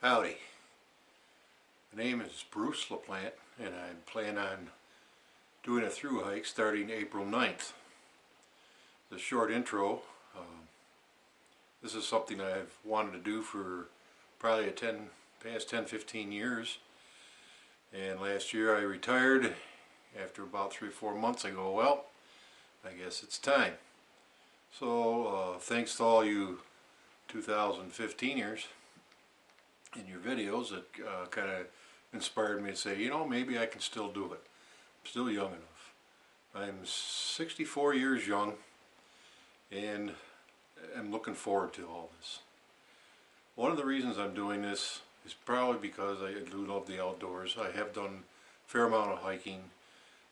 Howdy. My name is Bruce LaPlante and I plan on doing a through hike starting April 9th. The short intro, this is something I've wanted to do for probably past 10-15 years, and last year I retired after about 3 or 4 months. I go, well, I guess it's time. So thanks to all you 2015ers in your videos that kind of inspired me to say, you know, maybe I can still do it. I'm still young enough. I'm 64 years young and I'm looking forward to all this. One of the reasons I'm doing this is probably because I do love the outdoors. I have done a fair amount of hiking.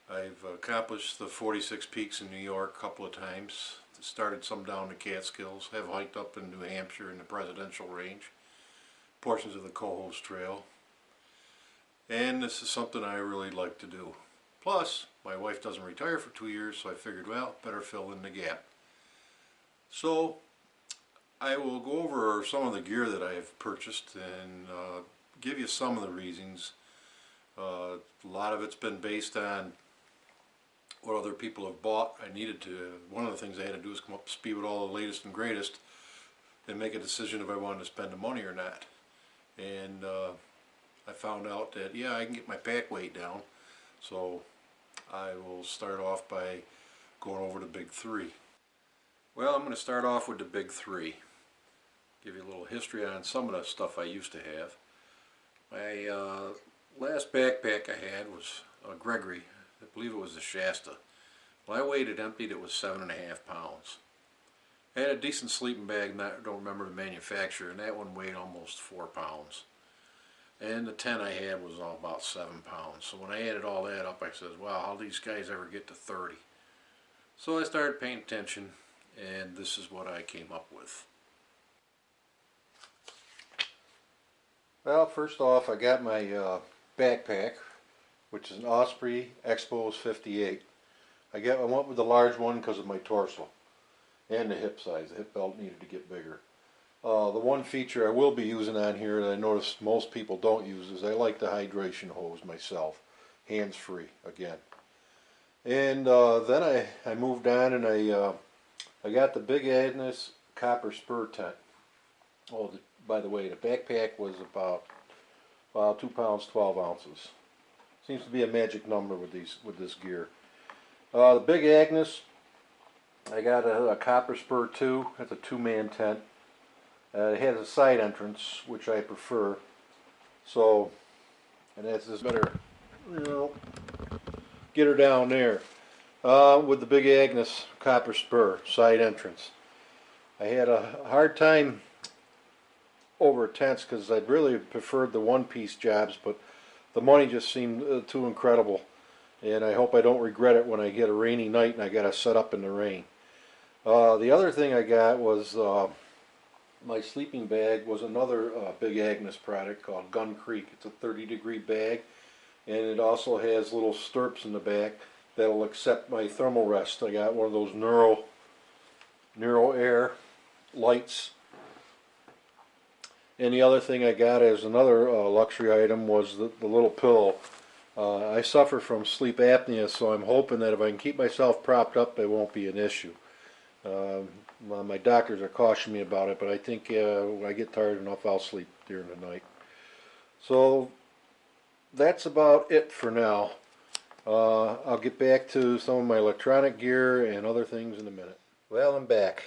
I've accomplished the 46 peaks in New York a couple of times. Started some down the Catskills. Have hiked up in New Hampshire in the Presidential Range. Portions of the Rockfish Trail. And this is something I really like to do. Plus, my wife doesn't retire for 2 years, so I figured, well, better fill in the gap. So, I will go over some of the gear that I have purchased and give you some of the reasons. A lot of it's been based on what other people have bought. One of the things I had to do is come up to speed with all the latest and greatest and make a decision if I wanted to spend the money or not. And I found out that, yeah, I can get my pack weight down. So I will start off by going over the big three. Well, I'm going to start off with the big three. Give you a little history on some of the stuff I used to have. My last backpack I had was a Gregory. I believe it was the Shasta. When I weighed it emptied, it was 7.5 pounds. I had a decent sleeping bag, I don't remember the manufacturer, and that one weighed almost 4 pounds. And the tent I had was all about 7 pounds. So when I added all that up, I said, wow, how do these guys ever get to 30? So I started paying attention, and this is what I came up with. Well, first off, I got my backpack, which is an Osprey Expos 58. I went with the large one because of my torso and the hip size. The hip belt needed to get bigger. The one feature I will be using on here that I notice most people don't use is I like the hydration hose myself, hands-free again. And then I moved on and I got the Big Agnes copper spur tent. Oh, by the way, the backpack was about 2 pounds 12 ounces. Seems to be a magic number with this gear. The Big Agnes, I got a copper spur 2. It's a 2-man tent. It has a side entrance, which I prefer. So, and that's this better, you know, get her down there. With the Big Agnes copper spur side entrance. I had a hard time over tents because I'd really preferred the one-piece jobs, but the money just seemed too incredible. And I hope I don't regret it when I get a rainy night and I got to set up in the rain. The other thing I got was my sleeping bag was another Big Agnes product called Gun Creek. It's a 30-degree bag, and it also has little stirrups in the back that'll accept my thermal rest. I got one of those Neuro Air lights. And the other thing I got as another luxury item was the little pillow. I suffer from sleep apnea, so I'm hoping that if I can keep myself propped up, it won't be an issue. My doctors are cautioning me about it, but I think when I get tired enough, I'll sleep during the night. So that's about it for now. I'll get back to some of my electronic gear and other things in a minute. Well, I'm back.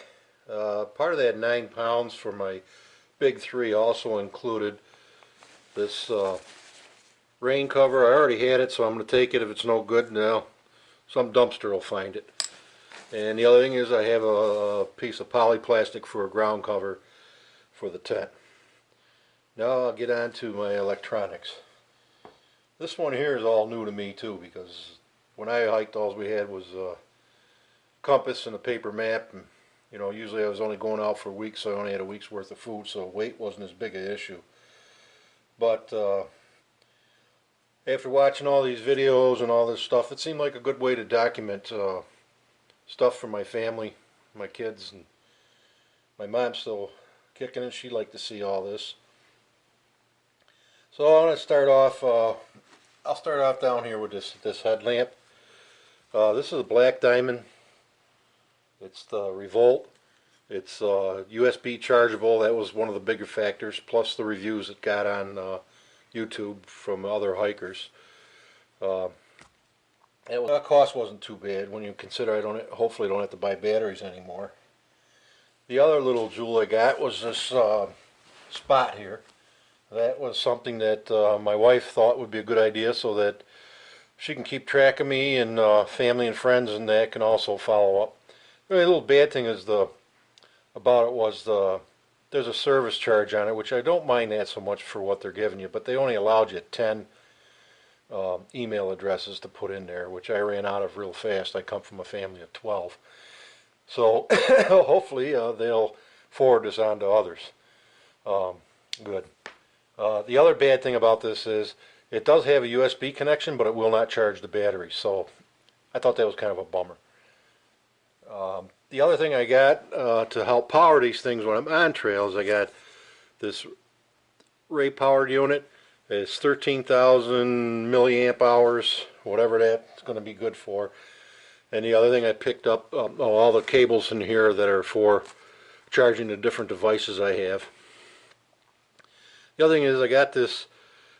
Part of that 9 pounds for my big three also included this rain cover. I already had it, so I'm going to take it. If it's no good, now some dumpster will find it. And the other thing is I have a piece of polyplastic for a ground cover for the tent. Now I'll get on to my electronics. This one here is all new to me too, because when I hiked, all we had was a compass and a paper map, and you know, usually I was only going out for a week, so I only had a week's worth of food, so weight wasn't as big an issue. But after watching all these videos and all this stuff, it seemed like a good way to document stuff for my family, my kids, and my mom's still kicking it. She'd like to see all this. So I'm going to start off, I'll start off down here with this headlamp. This is a black diamond. It's the Revolt. It's USB chargeable. That was one of the bigger factors, plus the reviews it got on YouTube from other hikers. That cost wasn't too bad when you consider hopefully I don't have to buy batteries anymore. The other little jewel I got was this spot here. That was something that my wife thought would be a good idea so that she can keep track of me, and family and friends and that can also follow up. The only little bad thing is there's a service charge on it, which I don't mind that so much for what they're giving you, but they only allowed you 10 email addresses to put in there, which I ran out of real fast. I come from a family of 12. So hopefully they'll forward this on to others. Good. The other bad thing about this is it does have a USB connection, but it will not charge the battery. So I thought that was kind of a bummer. The other thing I got to help power these things when I'm on trails, I got this Ray powered unit. It's 13,000 milliamp hours, whatever that's going to be good for. And the other thing I picked up, all the cables in here that are for charging the different devices I have. The other thing is I got this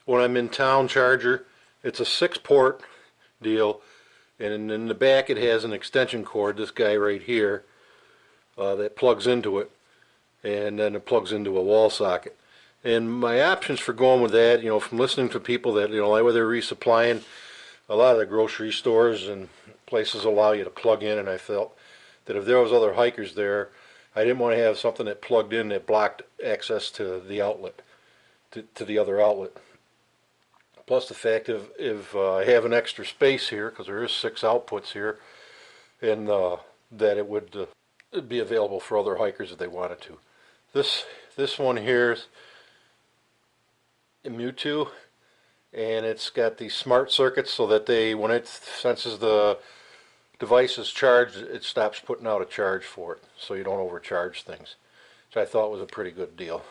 when I'm in town charger. It's a 6-port deal, and in the back it has an extension cord, this guy right here, that plugs into it, and then it plugs into a wall socket. And my options for going with that, from listening to people that, like where they're resupplying, a lot of the grocery stores and places allow you to plug in, and I felt that if there was other hikers there, I didn't want to have something that plugged in that blocked access to the outlet, to the other outlet. Plus the fact if I have an extra space here, because there is 6 outputs here, and that it would be available for other hikers if they wanted to. This one here is Mewtwo, and it's got these smart circuits so that when it senses the device is charged, it stops putting out a charge for it, so you don't overcharge things, which I thought was a pretty good deal.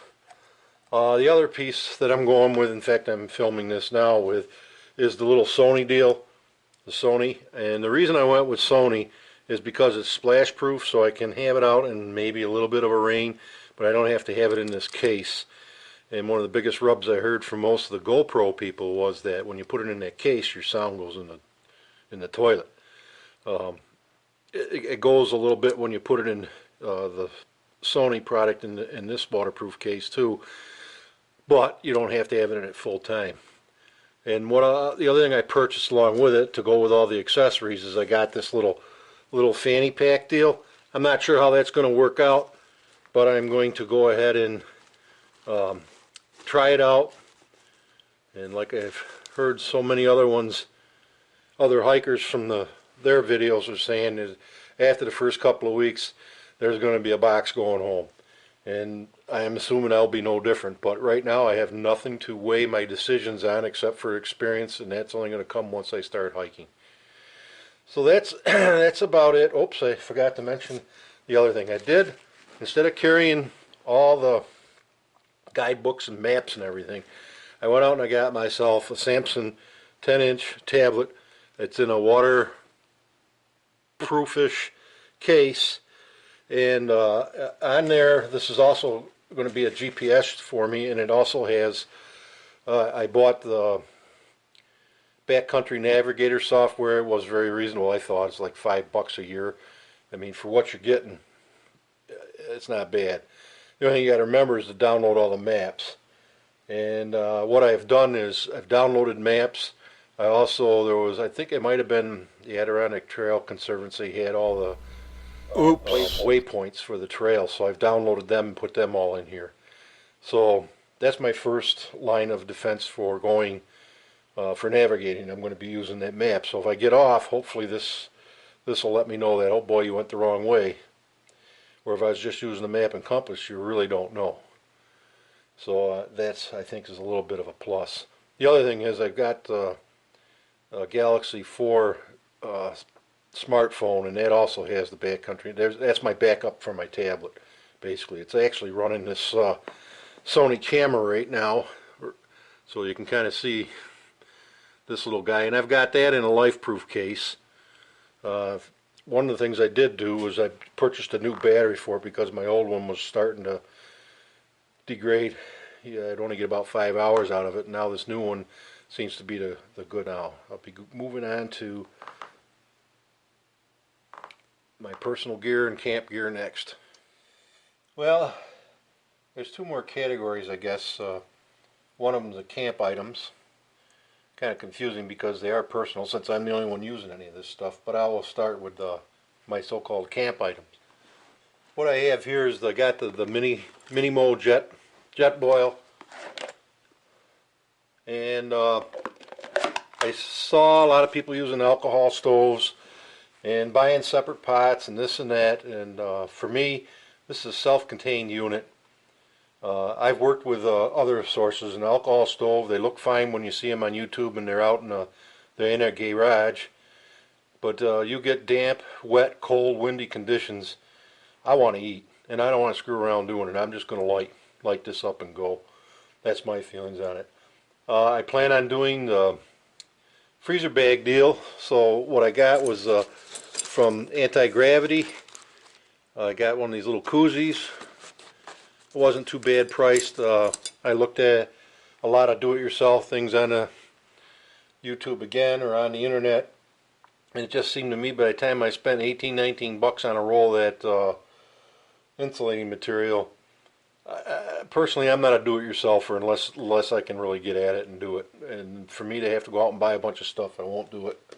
The other piece that I'm going with, in fact I'm filming this now with, is the little Sony deal, the Sony. And the reason I went with Sony is because it's splash proof, so I can have it out in maybe a little bit of a rain, but I don't have to have it in this case. And one of the biggest rubs I heard from most of the GoPro people was that when you put it in that case, your sound goes in the toilet. It goes a little bit when you put it in the Sony product in this waterproof case too, but you don't have to have it in it full time. And the other thing I purchased along with it to go with all the accessories is I got this little fanny pack deal. I'm not sure how that's going to work out, but I'm going to go ahead and try it out. And like I've heard so many other hikers from their videos are saying, is after the first couple of weeks there's going to be a box going home, and I am assuming I'll be no different. But right now I have nothing to weigh my decisions on except for experience, and that's only going to come once I start hiking. So that's about it. Oops, I forgot to mention the other thing I did. Instead of carrying all the guidebooks and maps and everything, I went out and I got myself a Samson 10-inch tablet. It's in a waterproofish case, and on there, this is also going to be a GPS for me, and it also has, I bought the Backcountry Navigator software. It was very reasonable, I thought. It's like $5 a year. I mean, for what you're getting, it's not bad. The only thing you got to remember is to download all the maps. And what I've done is I've downloaded maps. I think it might have been the Adirondack Trail Conservancy had all the waypoints for the trail, so I've downloaded them and put them all in here. So that's my first line of defense for going for navigating. I'm going to be using that map. So if I get off, hopefully this will let me know that, oh boy, you went the wrong way. Or if I was just using the map and compass, you really don't know. So that's, I think, is a little bit of a plus. The other thing is I've got a Galaxy 4 smartphone, and that also has the backcountry. That's my backup for my tablet, basically. It's actually running this Sony camera right now. So you can kind of see this little guy, and I've got that in a life-proof case. One of the things I did do was I purchased a new battery for it because my old one was starting to degrade. Yeah, I'd only get about 5 hours out of it. Now this new one seems to be the good now. I'll be moving on to my personal gear and camp gear next. Well, there's two more categories, I guess. One of them is the camp items. Kind of confusing because they are personal since I'm the only one using any of this stuff, but I will start with my so-called camp items. What I have here is I got the Mini-Mo jet boil, and I saw a lot of people using alcohol stoves and buying separate pots and this and that, and for me this is a self-contained unit. I've worked with other sources. An alcohol stove, they look fine when you see them on YouTube and they're out they're in a garage, but you get damp, wet, cold, windy conditions. I want to eat, and I don't want to screw around doing it. I'm just going to light this up and go. That's my feelings on it. I plan on doing the freezer bag deal. So what I got was from Anti-Gravity. I got one of these little koozies. It wasn't too bad priced. I looked at a lot of do-it-yourself things on YouTube again or on the internet, and it just seemed to me by the time I spent 18-19 bucks on a roll of that insulating material, personally I'm not a do-it-yourselfer unless I can really get at it and do it. And for me to have to go out and buy a bunch of stuff, I won't do it.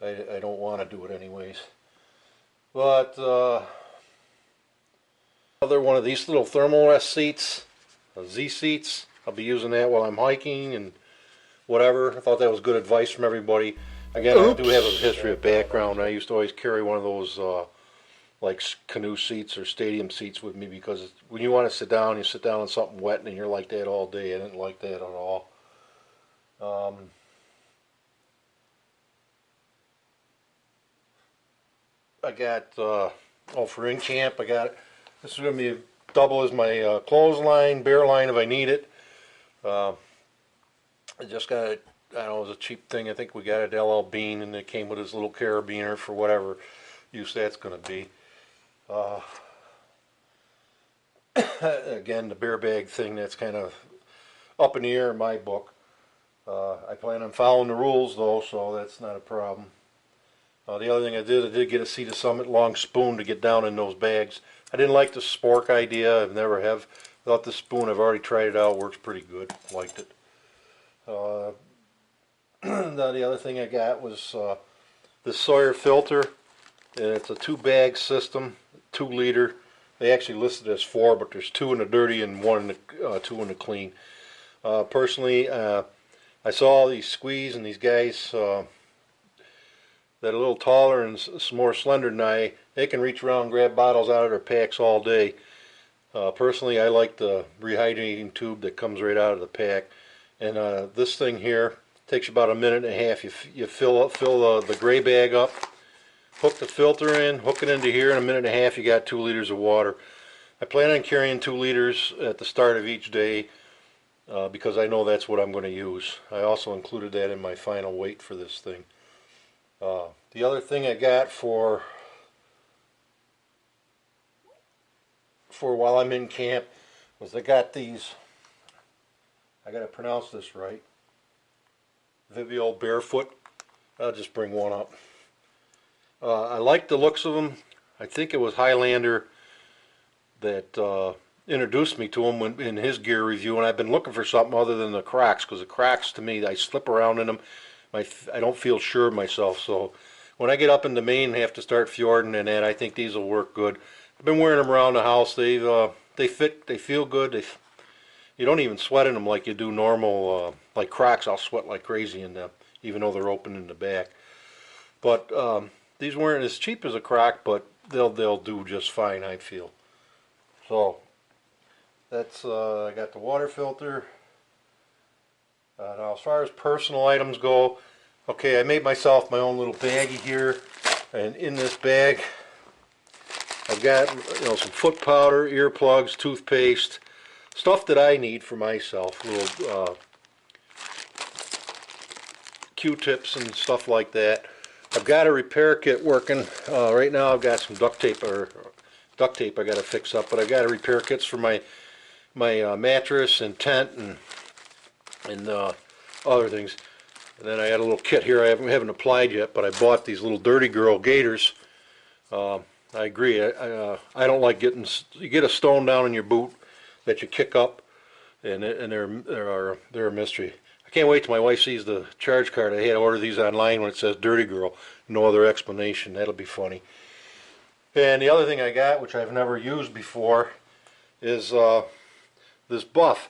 I don't want to do it anyways. But another one of these little thermal rest seats, Z seats. I'll be using that while I'm hiking and whatever. I thought that was good advice from everybody. Again, I do have a history of background. I used to always carry one of those like canoe seats or stadium seats with me because when you want to sit down, you sit down on something wet and you're like that all day. I didn't like that at all. I got, for in camp, I got, this is going to be double as my clothesline, bear line if I need it. I just got it, I don't know, it was a cheap thing. I think we got it at LL Bean, and it came with this little carabiner for whatever use that's going to be. Again, the bear bag thing, that's kind of up in the air in my book. I plan on following the rules though, so that's not a problem. The other thing I did get a Sea to Summit long spoon to get down in those bags. I didn't like the spork idea. I've never have. Thought the spoon, I've already tried it out, works pretty good. Liked it. The other thing I got was this Sawyer filter, and it's a 2-bag system, 2 liter. They actually listed it as 4, but there's 2 in the dirty and 2 in the clean. Personally, I saw all these squeeze and these guys that are a little taller and some more slender than I. They can reach around and grab bottles out of their packs all day. Personally, I like the rehydrating tube that comes right out of the pack. And this thing here takes about a minute and a half. You fill the gray bag up, hook the filter in, hook it into here. In a minute and a half, you got 2 liters of water. I plan on carrying 2 liters at the start of each day because I know that's what I'm going to use. I also included that in my final weight for this thing. The other thing I got for while I'm in camp was I got these, I got to pronounce this right, Vivio Barefoot. I'll just bring one up. I like the looks of them. I think it was Highlander that introduced me to them in his gear review, and I've been looking for something other than the Crocs, because the Crocs, to me, I slip around in them. I don't feel sure of myself, so when I get up into Maine and have to start fjording and that, I think these will work good. I've been wearing them around the house. They fit, they feel good. You don't even sweat in them like you do normal, like Crocs. I'll sweat like crazy in them, even though they're open in the back. But these weren't as cheap as a Croc, but they'll do just fine, I feel. So that's I got the water filter. Now as far as personal items go, okay, I made myself my own little baggie here, and in this bag I've got some foot powder, earplugs, toothpaste, stuff that I need for myself. Little Q-tips and stuff like that. I've got a repair kit working. Right now I've got some duct tape I got to fix up, but I've got a repair kits for my mattress and tent and other things. And then I got a little kit here I haven't applied yet, but I bought these little Dirty Girl gaiters. I agree. I don't like you get a stone down in your boot that you kick up, and they're a mystery. I can't wait till my wife sees the charge card. I had to order these online when it says Dirty Girl. No other explanation. That'll be funny. And the other thing I got, which I've never used before, is this buff.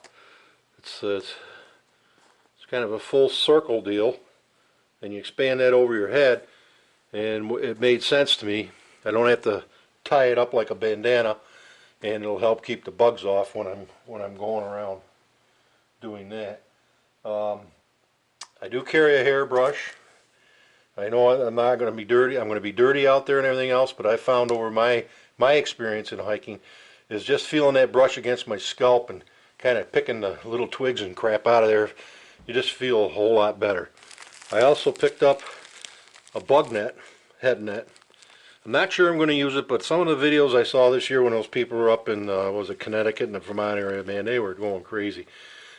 It's kind of a full circle deal, and you expand that over your head, and it made sense to me. I don't have to tie it up like a bandana, and it'll help keep the bugs off when I'm going around doing that. I do carry a hairbrush. I know I'm not going to be dirty. I'm going to be dirty out there and everything else, but I found over my experience in hiking is just feeling that brush against my scalp and kind of picking the little twigs and crap out of there. You just feel a whole lot better. I also picked up a bug net, head net. I'm not sure I'm going to use it, but some of the videos I saw this year when those people were up in, was it Connecticut and the Vermont area, man, they were going crazy.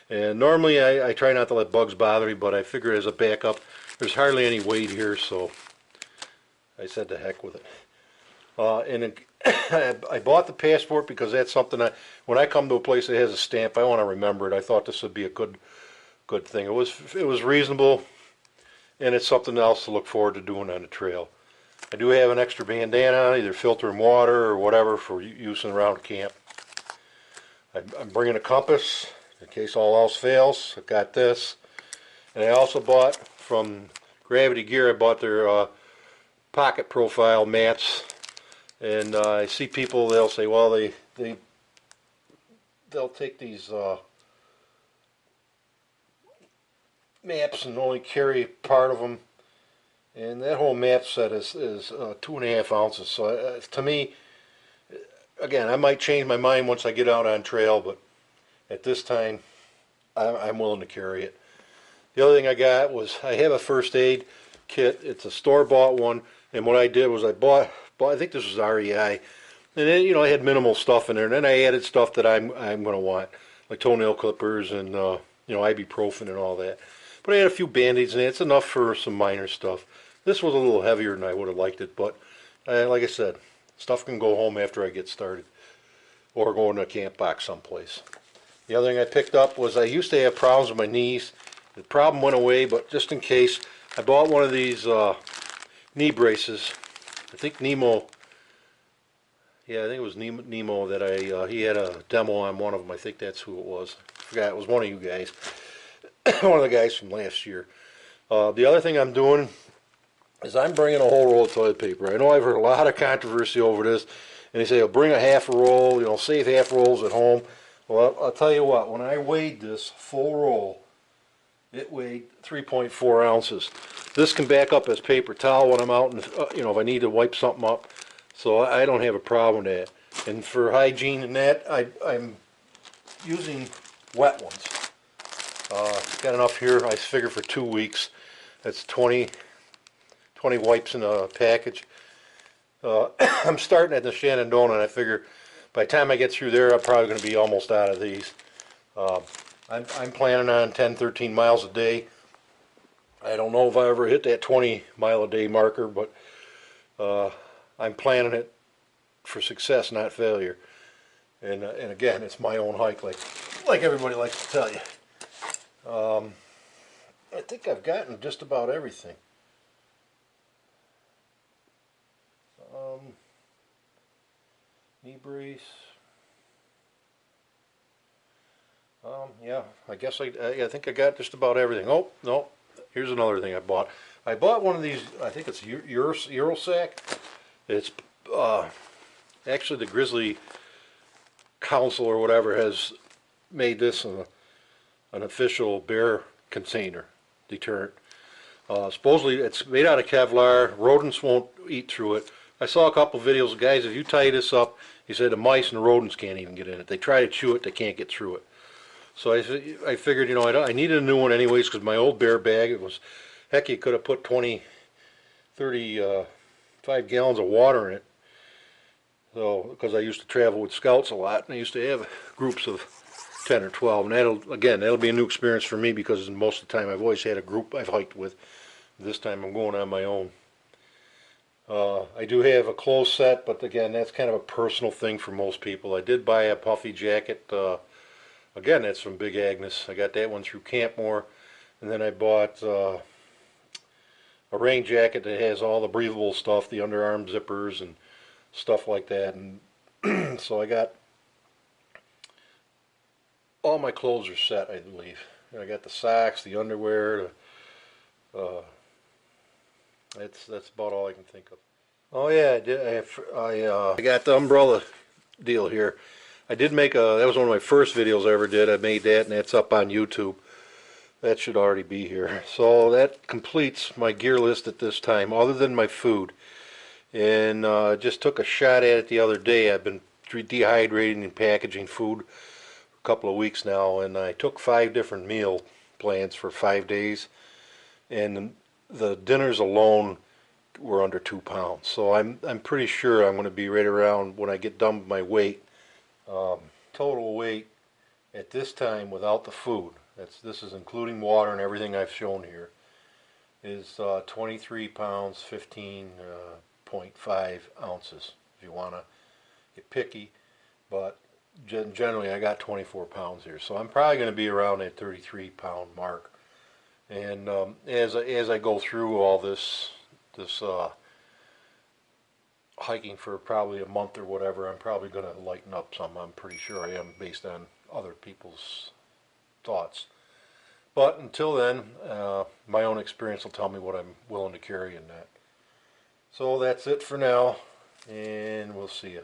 And normally I try not to let bugs bother me, but I figure as a backup, there's hardly any weight here, so I said to heck with it. I bought the passport because that's something when I come to a place that has a stamp, I want to remember it. I thought this would be a good thing. It was reasonable, and it's something else to look forward to doing on the trail. I do have an extra bandana, either filtering water or whatever for use around camp. I'm bringing a compass in case all else fails. I've got this. And I also bought from Gravity Gear, I bought their pocket profile mats. And I see people, they'll say, well, they'll take these maps and only carry part of them. And that whole map set is 2.5 ounces. So to me, again, I might change my mind once I get out on trail, but at this time, I'm willing to carry it. The other thing I got was I have a first aid kit. It's a store-bought one, and what I did was I bought I think this was REI, and then I had minimal stuff in there, and then I added stuff that I'm going to want, like toenail clippers and ibuprofen and all that. But I had a few band-aids in it. It's enough for some minor stuff. This was a little heavier than I would have liked it, but like I said, stuff can go home after I get started, or go in a camp box someplace. The other thing I picked up was I used to have problems with my knees. The problem went away, but just in case, I bought one of these knee braces. I think Nemo, yeah, I think it was Nemo that he had a demo on one of them. I think that's who it was. I forgot, it was one of you guys. One of the guys from last year. The other thing I'm doing is I'm bringing a whole roll of toilet paper. I know I've heard a lot of controversy over this, and they say, oh, bring a half a roll, save half rolls at home. Well, I'll tell you what, when I weighed this full roll, it weighed 3.4 ounces. This can back up as paper towel when I'm out, and if I need to wipe something up. So I don't have a problem with that. And for hygiene and that, I'm using wet ones. Got enough here, I figure, for 2 weeks. That's 20 wipes in a package. I'm starting at the Shenandoah, and I figure by the time I get through there, I'm probably going to be almost out of these. I'm planning on 10-13 miles a day. I don't know if I ever hit that 20-mile-a-day marker, but I'm planning it for success, not failure. And again, it's my own hike, like everybody likes to tell you. I think I've gotten just about everything. Knee brace. Yeah, I guess I think I got just about everything. Oh, no, here's another thing I bought. I bought one of these, I think it's Eurosac. It's actually the Grizzly Council or whatever has made this an official bear container deterrent. Supposedly it's made out of Kevlar. Rodents won't eat through it. I saw a couple videos of guys, if you tie this up, he said the mice and the rodents can't even get in it. They try to chew it, they can't get through it. So I figured, I needed a new one anyways, because my old bear bag, Heck, you could have put 20, 35 gallons of water in it. So, because I used to travel with scouts a lot, and I used to have groups of 10 or 12, and that'll be a new experience for me because most of the time I've always had a group I've hiked with. This time I'm going on my own. I do have a clothes set, but again, that's kind of a personal thing for most people. I did buy a puffy jacket. Again, that's from Big Agnes. I got that one through Campmore, and then I bought a rain jacket that has all the breathable stuff, the underarm zippers and stuff like that. And so I got all my clothes are set, I believe. And I got the socks, the underwear. That's about all I can think of. Oh yeah, I did. I got the umbrella deal here. I did make that was one of my first videos I ever did. I made that, and that's up on YouTube. That should already be here. So that completes my gear list at this time, other than my food. And just took a shot at it the other day. I've been dehydrating and packaging food for a couple of weeks now, and I took 5 different meal plans for 5 days, and the dinners alone were under 2 pounds. So I'm pretty sure I'm going to be right around, when I get done with my weight, total weight at this time without the food. This is including water and everything I've shown here, is 23 pounds 15.5 ounces. If you want to get picky, but generally I got 24 pounds here, so I'm probably going to be around that 33 pound mark. And as I go through all this hiking for probably a month or whatever, I'm probably going to lighten up some. I'm pretty sure I am, based on other people's thoughts. But until then, my own experience will tell me what I'm willing to carry in that. So that's it for now, and we'll see you.